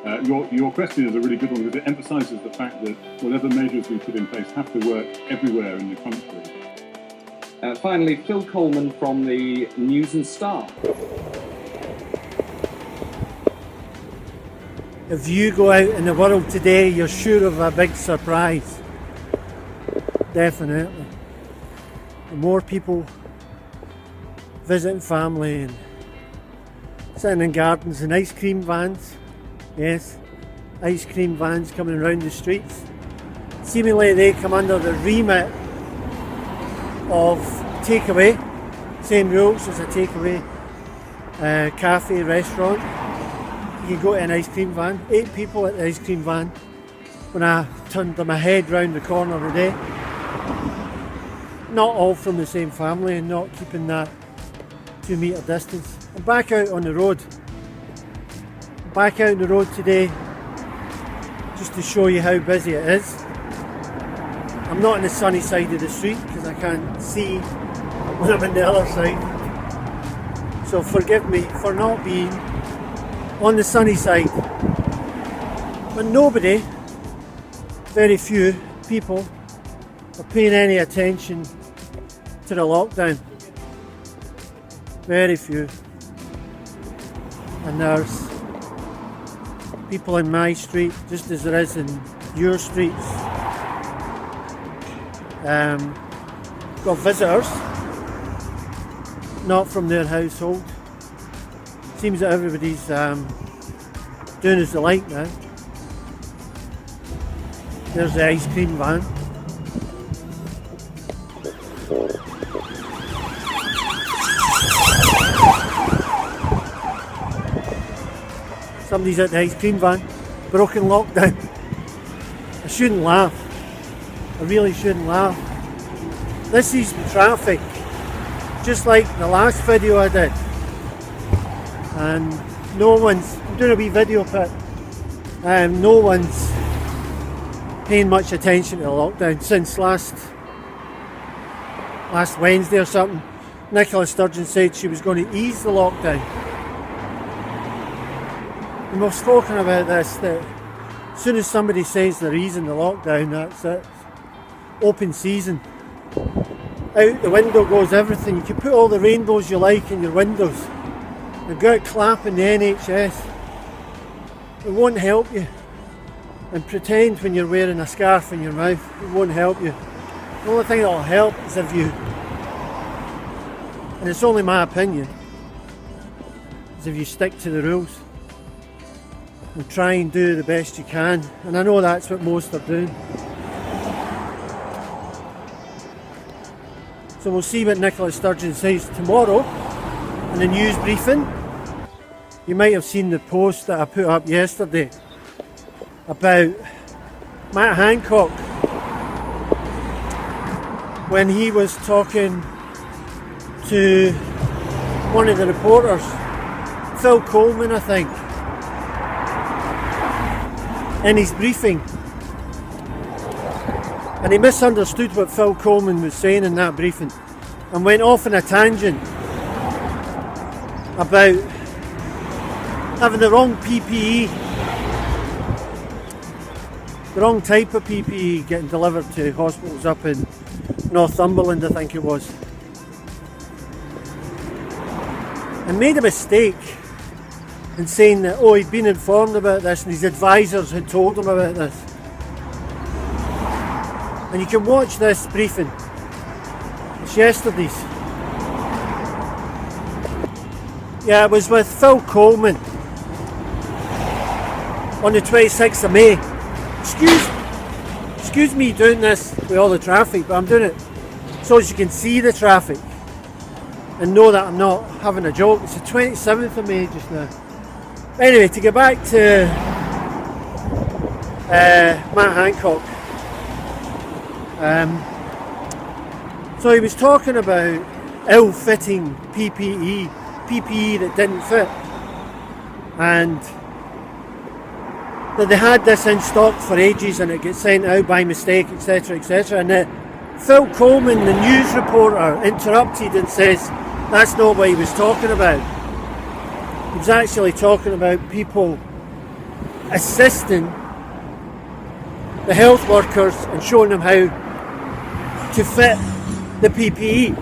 Your question is a really good one because it emphasises the fact that whatever measures we put in place have to work everywhere in the country. Finally, Phil Coleman from the News and Star. If you go out in the world today, you're sure of a big surprise. Definitely. The more people visiting family and sitting in gardens and ice cream vans. Yes, ice cream vans coming around the streets. Seemingly they come under the remit of takeaway. Same rules as a takeaway cafe, restaurant. You go to an ice cream van, 8 people at the ice cream van. When I turned my head round the corner today, not all from the same family and not keeping that 2 metre distance. I'm back out on the road. Back out on the road today just to show you how busy it is. I'm not on the sunny side of the street because I can't see when I'm on the other side. So forgive me for not being on the sunny side. But nobody, very few people, are paying any attention to the lockdown. Very few. And there's people in my street, just as there is in your streets. Got visitors, not from their household. Seems that everybody's doing as they like now. There's the ice cream van. Somebody's at the ice cream van. Broken lockdown. I shouldn't laugh. I really shouldn't laugh. This is traffic, just like the last video I did. And I'm doing a wee video bit. No one's paying much attention to the lockdown since last Wednesday or something. Nicola Sturgeon said she was going to ease the lockdown. And we've spoken about this, that as soon as somebody says they're easing the lockdown, that's it. Open season. Out the window goes everything. You can put all the rainbows you like in your windows and go out clapping the NHS. It won't help you. And pretend when you're wearing a scarf in your mouth, it won't help you. The only thing that will help is if you, and it's only my opinion, is if you stick to the rules and try and do the best you can. And I know that's what most are doing. So we'll see what Nicola Sturgeon says tomorrow in the news briefing. You might have seen the post that I put up yesterday about Matt Hancock when he was talking to one of the reporters, Phil Coleman I think, in his briefing. And he misunderstood what Phil Coleman was saying in that briefing and went off on a tangent about having the wrong PPE, the wrong type of PPE getting delivered to hospitals up in Northumberland, I think it was. And made a mistake in saying that, he'd been informed about this and his advisors had told him about this. And you can watch this briefing. It's yesterday's. Yeah, it was with Phil Coleman on the 26th of May. Excuse me doing this with all the traffic, but I'm doing it so as you can see the traffic and know that I'm not having a joke. It's the 27th of May just now. Anyway, to get back to Matt Hancock. So he was talking about ill-fitting PPE that didn't fit, and that they had this in stock for ages and it gets sent out by mistake, etc, etc, and that Phil Coleman, the news reporter, interrupted and says that's not what he was talking about. He was actually talking about people assisting the health workers and showing them how to fit the PPE.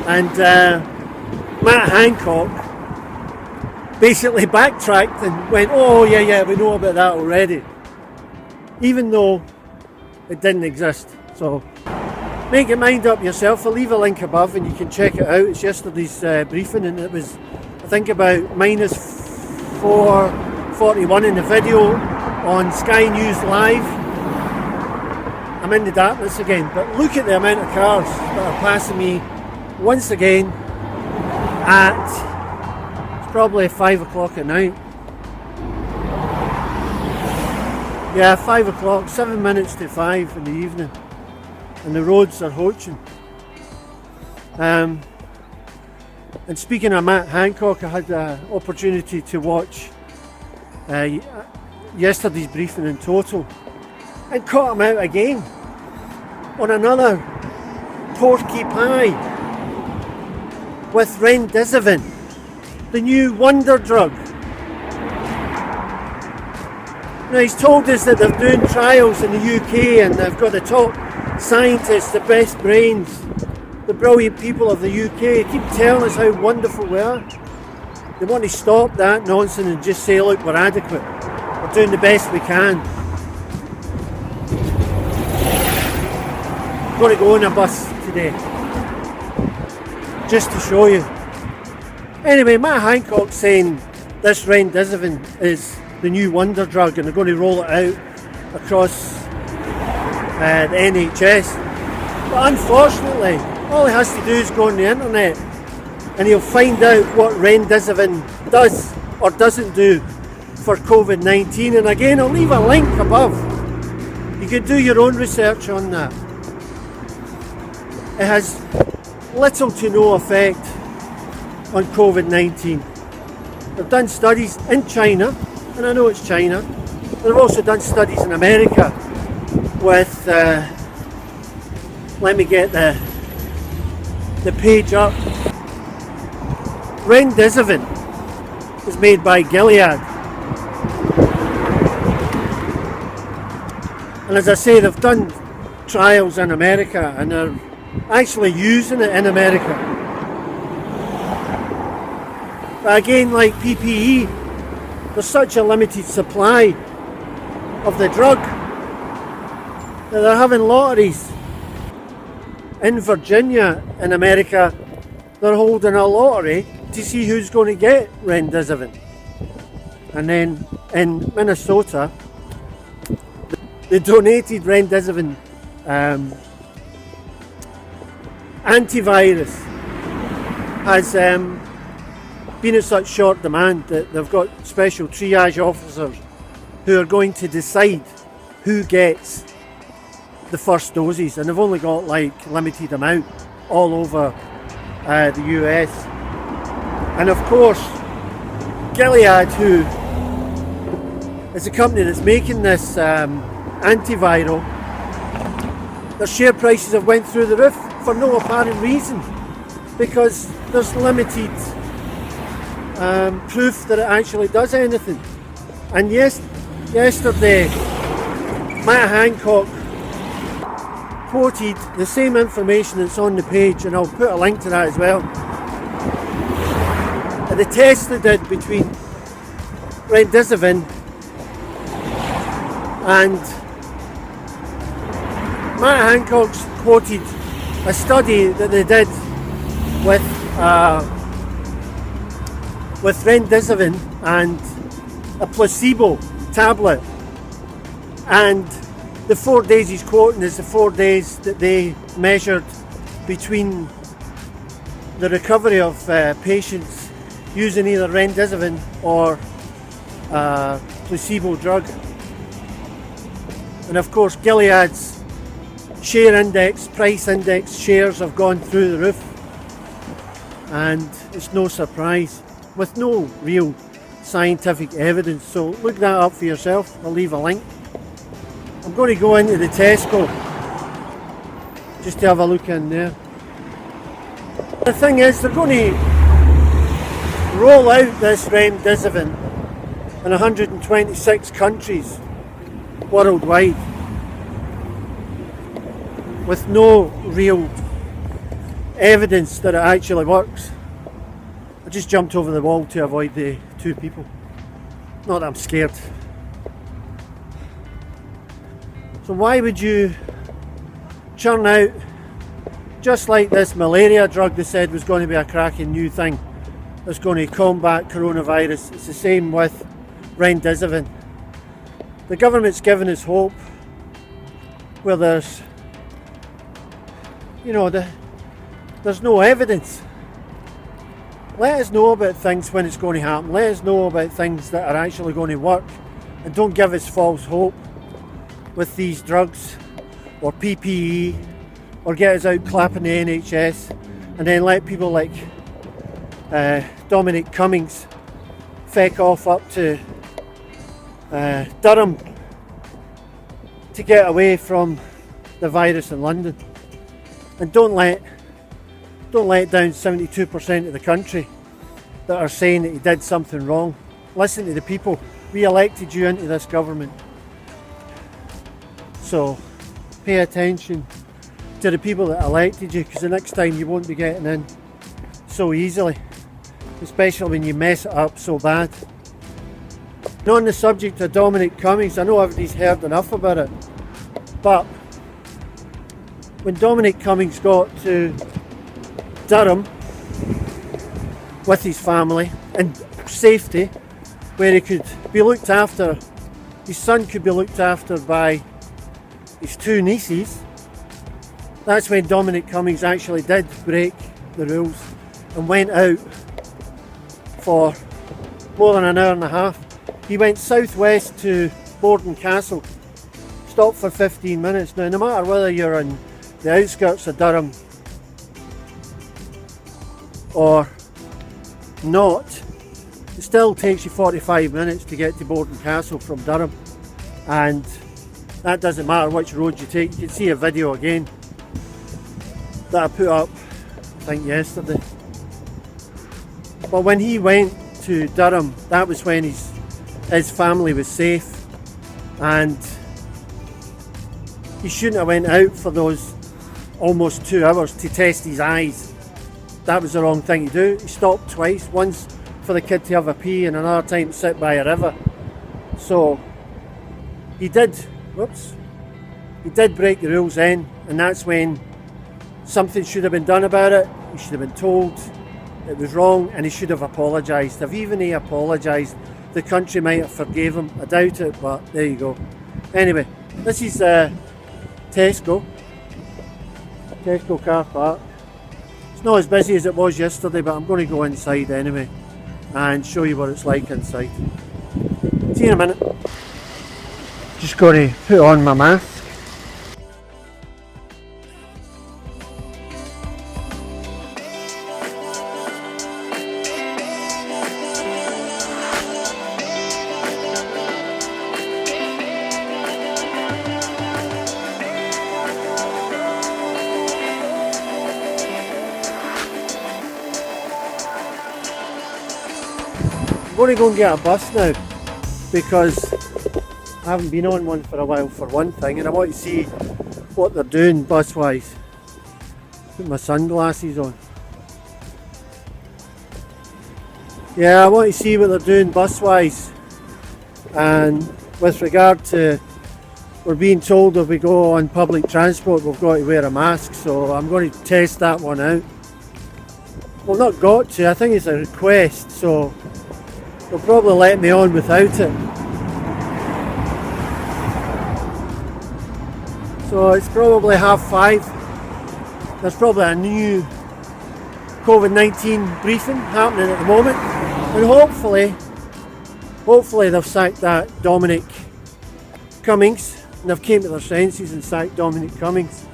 And Matt Hancock basically backtracked and went, oh yeah, we know about that already, even though it didn't exist. So make your mind up yourself. I'll leave a link above and you can check it out. It's yesterday's briefing, and it was, I think, about minus 4:41 in the video on Sky News Live. I'm in the darkness again, but look at the amount of cars that are passing me once again at, it's probably 5 o'clock at night. Yeah, 5 o'clock, 7 minutes to 5 in the evening, and the roads are hoaching. And speaking of Matt Hancock, I had the opportunity to watch yesterday's briefing in total, and caught him out again on another porky pie with Remdesivir, the new wonder drug. Now, he's told us that they're doing trials in the UK and they've got the top scientists, the best brains, the brilliant people of the UK. They keep telling us how wonderful we are. They want to stop that nonsense and just say, look, we're adequate. We're doing the best we can. I'm going to go on a bus today, just to show you. Anyway, Matt Hancock saying this Remdesivir is the new wonder drug and they're going to roll it out across the NHS. But unfortunately, all he has to do is go on the internet and he'll find out what Remdesivir does or doesn't do for COVID-19. And again, I'll leave a link above. You can do your own research on that. It has little to no effect on COVID-19. They've done studies in China, and I know it's China. They've also done studies in America with, let me get the page up. Remdesivir is made by Gilead. And as I say, they've done trials in America and they're actually using it in America. But again, like PPE, there's such a limited supply of the drug that they're having lotteries. In Virginia, in America, they're holding a lottery to see who's going to get Remdesivir. And then in Minnesota, they donated Remdesivir antivirus has been in such short demand that they've got special triage officers who are going to decide who gets the first doses, and they've only got like limited amount all over the US. And of course, Gilead, who is the company that's making this antiviral, their share prices have went through the roof for no apparent reason, because there's limited proof that it actually does anything. And yesterday, Matt Hancock quoted the same information that's on the page, and I'll put a link to that as well. The test they did between Remdesivir and Matt Hancock's quoted a study that they did with Remdesivir and a placebo tablet, and the 4 days he's quoting is the 4 days that they measured between the recovery of patients using either Remdesivir or placebo drug. And of course, Gilead's share index, price index shares have gone through the roof, and it's no surprise, with no real scientific evidence. So look that up for yourself. I'll leave a link. I'm going to go into the Tesco just to have a look in there. The thing is, they're going to roll out this Remdesivir in 126 countries worldwide with no real evidence that it actually works. I just jumped over the wall to avoid the two people. Not that I'm scared. So why would you churn out, just like this malaria drug they said was going to be a cracking new thing that's going to combat coronavirus? It's the same with Remdesivir. The government's given us hope where there's, there's no evidence. Let us know about things when it's going to happen. Let us know about things that are actually going to work, and don't give us false hope with these drugs or PPE, or get us out clapping the NHS and then let people like Dominic Cummings feck off up to Durham to get away from the virus in London. And don't let down 72% of the country that are saying that he did something wrong. Listen to the people. We elected you into this government. So pay attention to the people that elected you, because the next time you won't be getting in so easily, especially when you mess it up so bad. And on the subject of Dominic Cummings, I know everybody's heard enough about it, but when Dominic Cummings got to Durham with his family in safety, where he could be looked after, his son could be looked after by his two nieces, that's when Dominic Cummings actually did break the rules and went out for more than an hour and a half. He went southwest to Barnard Castle, stopped for 15 minutes. Now, no matter whether you're on the outskirts of Durham or not, it still takes you 45 minutes to get to Barnard Castle from Durham, and that doesn't matter which road you take. You can see a video again that I put up, I think yesterday. But when he went to Durham, that was when his family was safe, and he shouldn't have went out for those almost 2 hours to test his eyes. That was the wrong thing to do. He stopped twice, once for the kid to have a pee and another time to sit by a river. So he did break the rules then, and that's when something should have been done about it. He should have been told it was wrong, and he should have apologised. If even he apologised, the country might have forgave him. I doubt it, but there you go. Anyway, this is Tesco car park. It's not as busy as it was yesterday, but I'm going to go inside anyway and show you what it's like inside. See you in a minute. Just going to put on my mask. I'm going to go and get a bus now, because I haven't been on one for a while, for one thing, and I want to see what they're doing bus wise. Put my sunglasses on. Yeah, I want to see what they're doing bus wise, and with regard to, we're being told if we go on public transport we've got to wear a mask, so I'm going to test that one out. Well, not got to, I think it's a request, so they'll probably let me on without it. So it's probably 5:30. There's probably a new COVID-19 briefing happening at the moment, and hopefully they've sacked that Dominic Cummings, and they've came to their senses and sacked Dominic Cummings.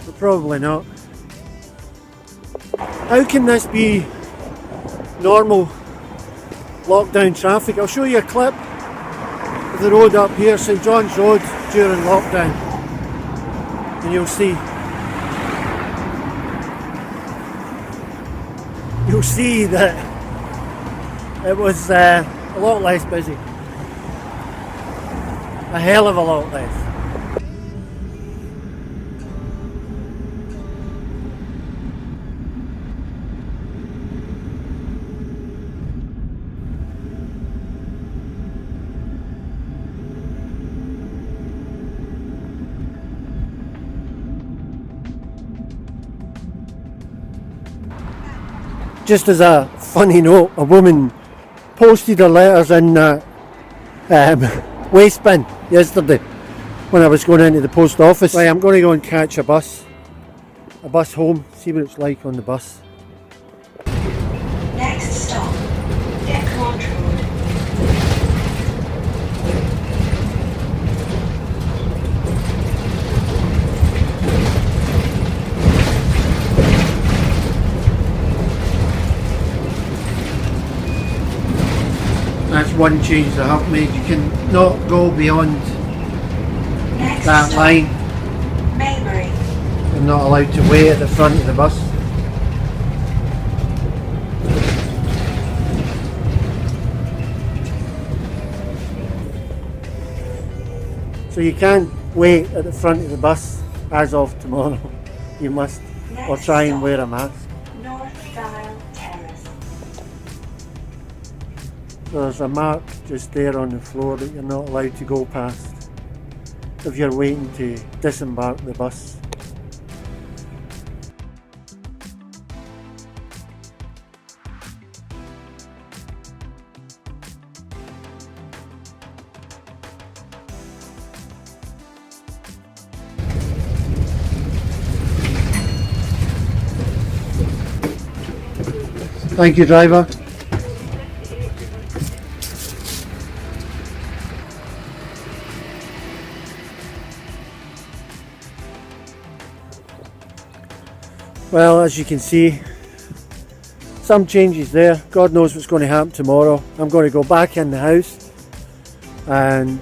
But probably not. How can this be normal lockdown traffic? I'll show you a clip of the road up here, St John's Road, during lockdown, and you'll see that it was a lot less busy. A hell of a lot less. Just as a funny note, a woman posted her letters in that waste bin yesterday when I was going into the post office. Right, I'm going to go and catch a bus home, see what it's like on the bus. Next stop, Edinburgh Road. That's one change that I've made. You can not go beyond Next that stop, line. Maybury. You're not allowed to wait at the front of the bus. So you can't wait at the front of the bus as of tomorrow. You must, or Next try and stop, wear a mask. North Dial Terrace. There's a mark just there on the floor that you're not allowed to go past if you're waiting to disembark the bus. Thank you, driver. Well, as you can see, some changes there. God knows what's going to happen tomorrow. I'm going to go back in the house and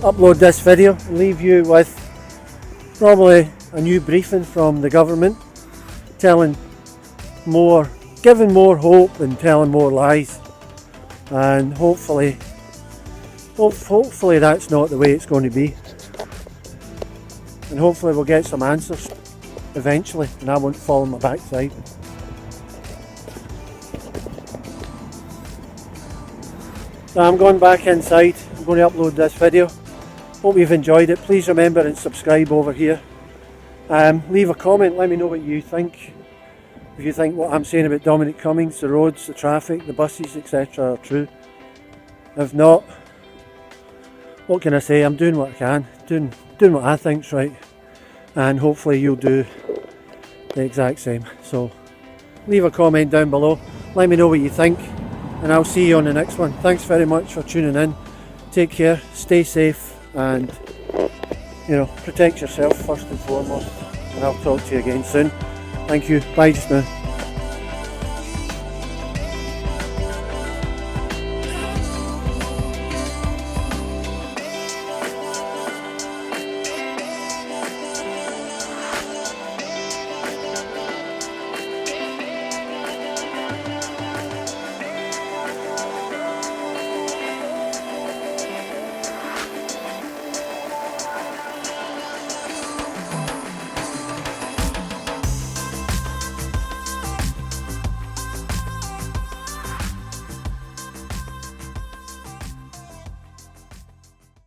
upload this video and leave you with probably a new briefing from the government, telling more, giving more hope and telling more lies, and hopefully that's not the way it's going to be, and hopefully we'll get some answers eventually and I won't fall on my backside. So I'm going back inside. I'm going to upload this video. Hope you've enjoyed it. Please remember and subscribe over here. Leave a comment, let me know what you think. If you think what I'm saying about Dominic Cummings, the roads, the traffic, the buses, etc. are true. If not, what can I say? I'm doing what I can, doing what I think's right, and hopefully you'll do the exact same. So leave a comment down below, let me know what you think, and I'll see you on the next one. Thanks very much for tuning in. Take care, stay safe, and protect yourself first and foremost, and I'll talk to you again soon. Thank you, bye just now.